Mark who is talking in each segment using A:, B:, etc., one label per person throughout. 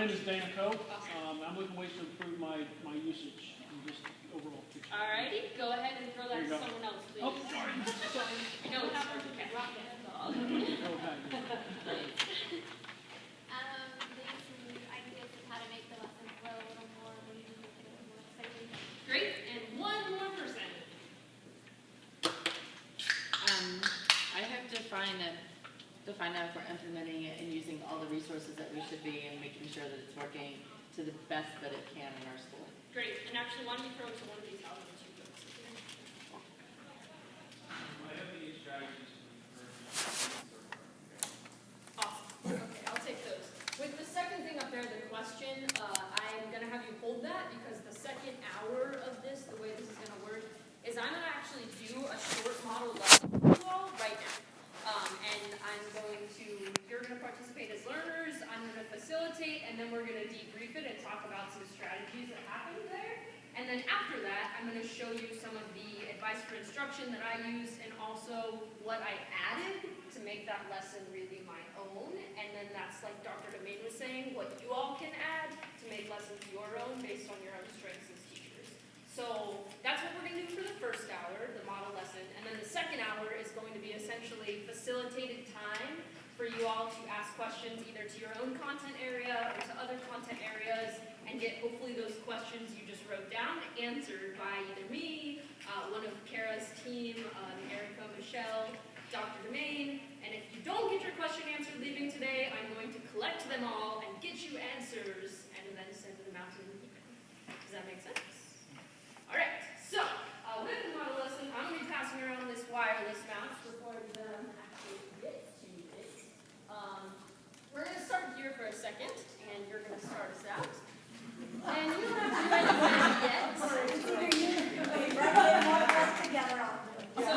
A: name is Dana Coe. I'm looking ways to improve my usage and just overall picture.
B: Alrighty, go ahead and throw that to someone else, please.
A: Oh, sorry.
B: I know it's hard to catch.
C: Maybe some ideas of how to make the lesson flow a little more, maybe a little more exciting.
B: Great, and one more person.
D: I have to find out if we're implementing it and using all the resources that we should be and making sure that it's working to the best that it can in our school.
B: Great, and actually, why don't you throw to one of these out of the two folks?
E: I have the strategies for
B: Awesome. Okay, I'll take those. With the second thing up there, the question, I'm going to have you hold that because the second hour of this, the way this is going to work, is I'm going to actually do a short model lesson for you all right now. And you're going to participate as learners, I'm going to facilitate, and then we're going to debrief it and talk about some strategies that happened there. And then after that, I'm going to show you some of the advice for instruction that I used and also what I added to make that lesson really my own. And then that's like Dr. Domain was saying, what you all can add to make lessons your own based on your own strengths as teachers. So that's what we're going to do for the first hour, the model lesson. And then the second hour is going to be essentially facilitated time for you all to ask questions either to your own content area or to other content areas and get hopefully those questions you just wrote down answered by either me, one of Kara's team, Erica, Michelle, Dr. Domain. And if you don't get your question answered leaving today, I'm going to collect them all and get you answers and then send them out to you. Does that make sense? All right, so with the model lesson, I'm going to be passing around this wireless mouse before them actually get to it. We're going to start here for a second, and you're going to start us out. And you don't have to do anything yet. So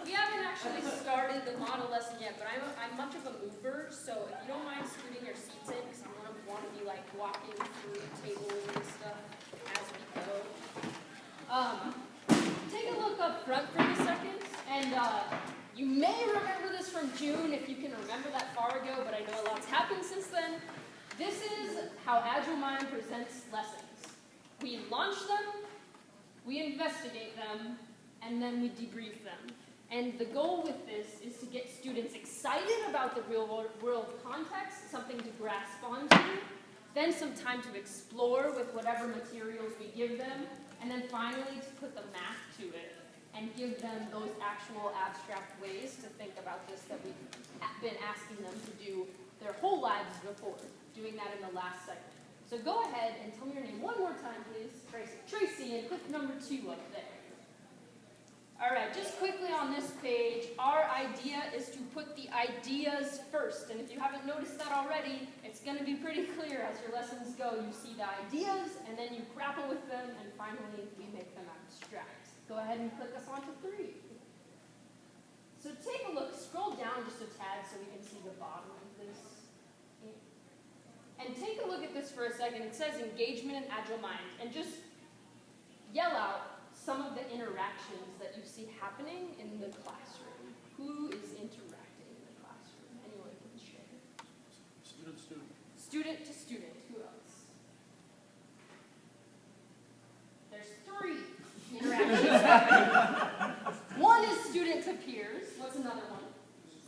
B: we haven't actually started the model lesson yet, but I'm much of a mover, so if you don't mind scooting your seats in, because I'm going to want to be like walking through tables and stuff as we go. Take a look up front for a second, and you may remember this from June if you can remember that far ago, but I know a lot's happened since then. This is how Agile Mind presents lessons. We launch them, we investigate them, and then we debrief them. And the goal with this is to get students excited about the real world context, something to grasp onto, then some time to explore with whatever materials we give them, and then finally to put the math to it and give them those actual abstract ways to think about this that we've been asking them to do their whole lives before, doing that in the last segment. So go ahead and tell me your name one more time, please. Tracy. Tracy, and click number 2 up there. All right, just quickly on this page, our idea is to put the ideas first. And if you haven't noticed that already, it's going to be pretty clear as your lessons go. You see the ideas, and then you grapple with them, and finally we make them abstract. Go ahead and click us onto 3. So take a look, scroll down just a tad so we can see the bottom of this. And take a look at this for a second. It says engagement and Agile Mind. And just yell out some of the interactions that you see happening in the classroom. Who is interacting in the classroom? Anyone can share.
A: Student, student.
B: Student to student. Who else? There's 3 interactions happening. One is student to peers. What's another one?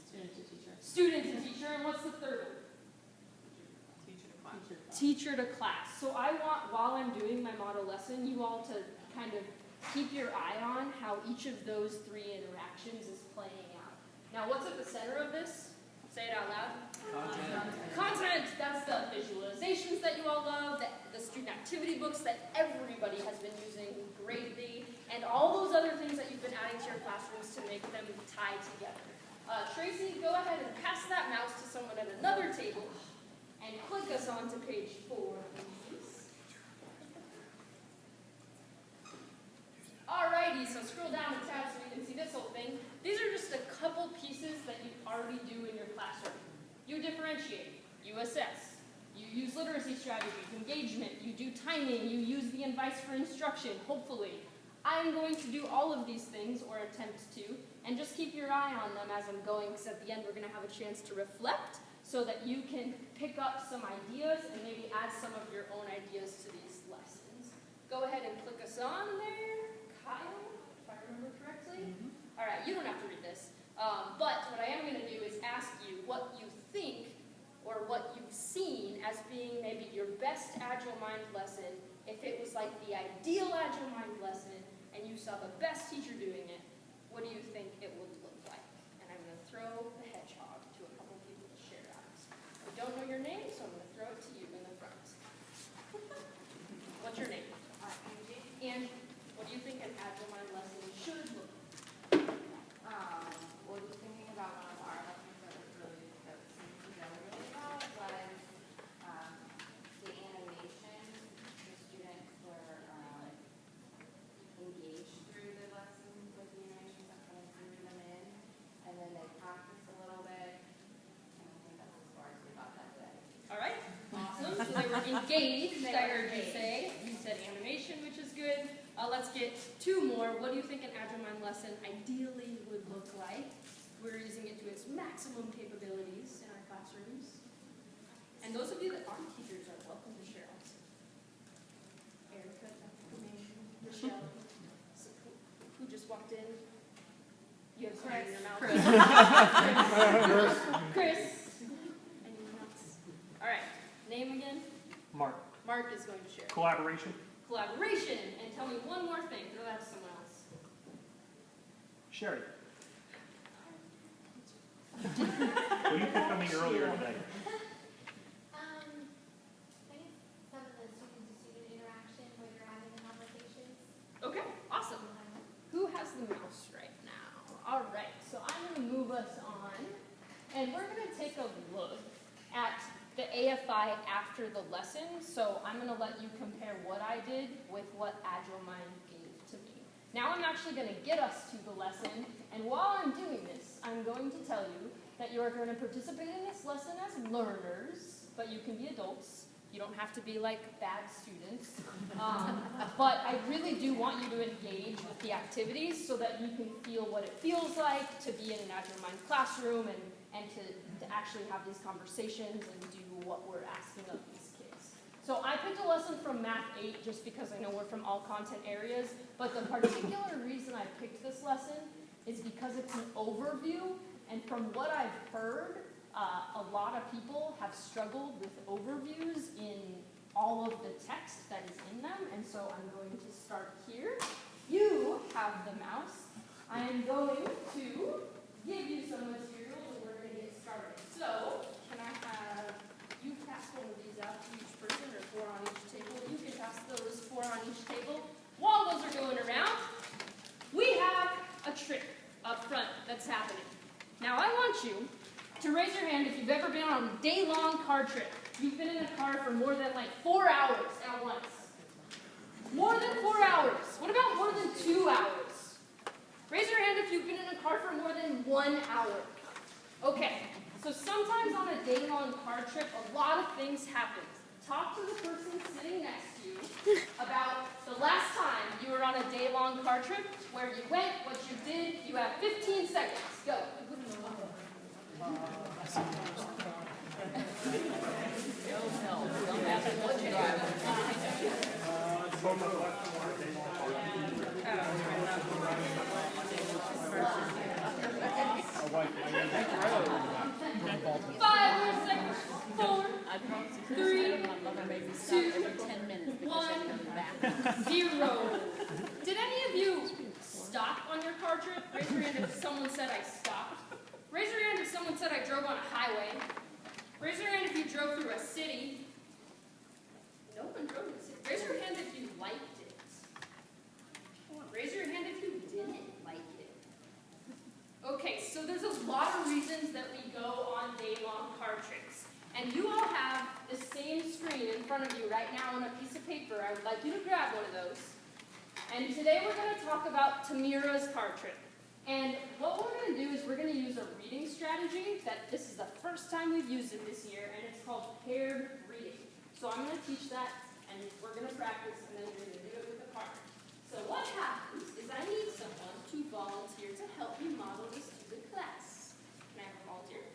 D: Student to teacher.
B: Student to teacher. And what's the third one? Teacher to class. So I want, while I'm doing my model lesson, you all to kind of keep your eye on how each of those 3 interactions is playing out. Now, what's at the center of this? Say it out loud. Content. That's the visualizations that you all love, the student activity books that everybody has been using greatly, and all those other things that you've been adding to your classrooms to make them tie together. Tracy, go ahead and pass that mouse to someone at another table and click us onto page 4, please. Alrighty, so scroll down a tab so you can see this whole thing. These are just a couple pieces that you already do in your classroom. You differentiate, you assess, you use literacy strategies, engagement, you do timing, you use the advice for instruction, hopefully. I'm going to do all of these things, or attempt to, and just keep your eye on them as I'm going, because at the end we're going to have a chance to reflect. so that you can pick up some ideas and maybe add some of your own ideas to these lessons. Go ahead and click us on there, Kyle, if I remember correctly. All right, you don't have to read this, but what I am going to do is ask you what you think or what you've seen as being maybe your best Agile Mind lesson. If it was like the ideal Agile Mind lesson and you saw the best teacher doing it, what do you think it would look like? And I'm going to throw the hedgehog to a couple people to share out. I don't know your name, so I'm going to throw it to you in the front. What's your name?
C: Angie.
B: And what do you think an Agile Mind lesson should look like?
C: Well, just thinking about one of our lessons that seemed to go really well was the animation. The students were engaged through the lessons with the animations that kind of drew them in, and then they practiced a little bit. And I think that's as far as we got that day.
B: All right, awesome. So they were engaged,
C: They
B: I
C: were
B: heard you
C: engaged.
B: say. You said animation, which is good. Let's get two more. What do you think an Agile Mind lesson ideally would look like? We're using it to its maximum capabilities in our classrooms. And those of you that aren't teachers are welcome to share also. Erica, Michelle, so who just walked in? You have something in your mouth. Chris. Anyone else? All right, name again?
A: Mark,
B: Mark is going to share.
A: collaboration.
B: Collaboration, and tell me one more thing. Throw that to someone else.
A: Sherry.
F: What do you think coming earlier today?
C: I think some of the student-to-student interaction where you're having the conversations.
B: Okay, awesome. Who has the mouse right now? All right, so I'm going to move us on, and we're going to take a look at the AFI after the lesson. So I'm going to let you compare what I did with what Agile Mind gave to me. Now I'm actually going to get us to the lesson, and while I'm doing this, I'm going to tell you that you are going to participate in this lesson as learners, but you can be adults. You don't have to be like bad students. But I really do want you to engage with the activities so that you can feel what it feels like to be in an Agile Mind classroom and to actually have these conversations and do what we're asking of these kids. So I picked a lesson from Math 8 just because I know we're from all content areas, but the particular reason I picked this lesson is because it's an overview, and from what I've heard, a lot of people have struggled with overviews in all of the text that is in them, and so I'm going to start here. You have the mouse. I am going to give you some materials, and we're going to get started. So, can I have you pass one of these out to each person, or 4 on each table? You can pass those 4 on each table. While those are going around, we have a trick up front that's happening. Now, I want you to raise your hand if you've ever been on a day-long car trip. You've been in a car for more than like 4 hours at once. More than 4 hours. What about more than 2 hours? Raise your hand if you've been in a car for more than 1 hour. Okay, so sometimes on a day-long car trip, a lot of things happen. Talk to the person sitting next to you about the last time you were on a day-long car trip, where you went, what you did. You have 15 seconds. Go. Five more seconds. 4, 3, 2, 1, 0. Did any of you stop on your car trip? Raise your hand if someone said I stopped. Raise your hand if someone said I drove on a highway. Raise your hand if you drove through a city. No one drove through a city. Raise your hand if you liked it. Raise your hand if you didn't like it. Okay, so there's a lot of reasons that we go on day-long car trips. And you all have the same screen in front of you right now on a piece of paper. I would like you to grab one of those. And today we're going to talk about Tamira's car trip. And what we're going to do is we're going to use a reading strategy that this is the first time we've used it this year, and it's called paired reading. So I'm going to teach that, and we're going to practice, and then we're going to do it with a card. So what happens is I need someone to volunteer to help me model this to the class. Can I have a volunteer?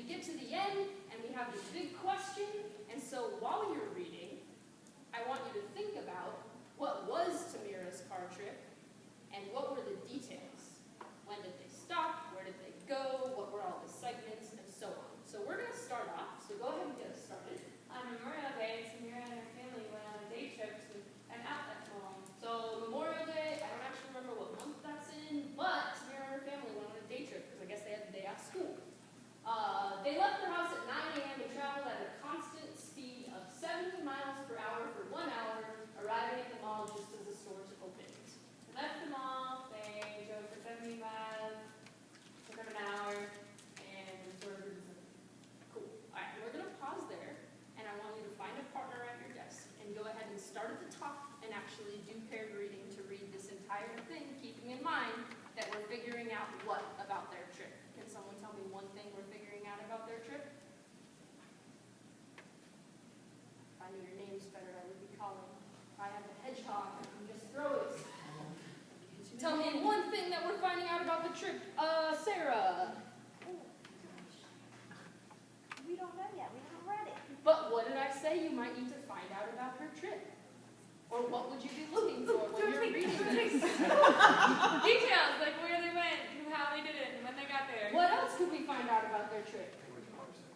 B: we get to the end and we have this big question, and so while you're reading, I want you to think about what was Tamira's car trip and what were the details. When did they stop? Where did they go? What were all the segments? And so on. So we're going to start off, so go ahead and get us started.
C: On Memorial Day, Tamira and her family went on a day trip to an outlet mall.
B: So Memorial Day, I don't actually remember what month that's in, but Tamira and her family went on a day trip because I guess they had the day off school. They left their house at 9 a.m. and traveled at a constant speed of 70 miles per hour for 1 hour, arriving at the mall just as the stores opened.
C: They left the mall, they drove for 70 miles, took them an hour, and the store was
B: Cool. All right, we're going to pause there, and I want you to find a partner at your desk and go ahead and start at the top and actually do paired reading to read this entire thing, keeping in mind that we're figuring out what about their trip. Can someone tell me one thing we're figuring out about their trip? If I knew your names better, I would be calling. If I have a hedgehog, I can just throw it. Tell me one thing that we're finding out about the trip. Sarah.
C: We don't know yet, we haven't read it.
B: But what did I say you might need to find out about her trip? Or what would you be looking for when you're reading this?
C: Details, like where they went, and how they did it, and when they got there.
B: What else could we find out about their trip?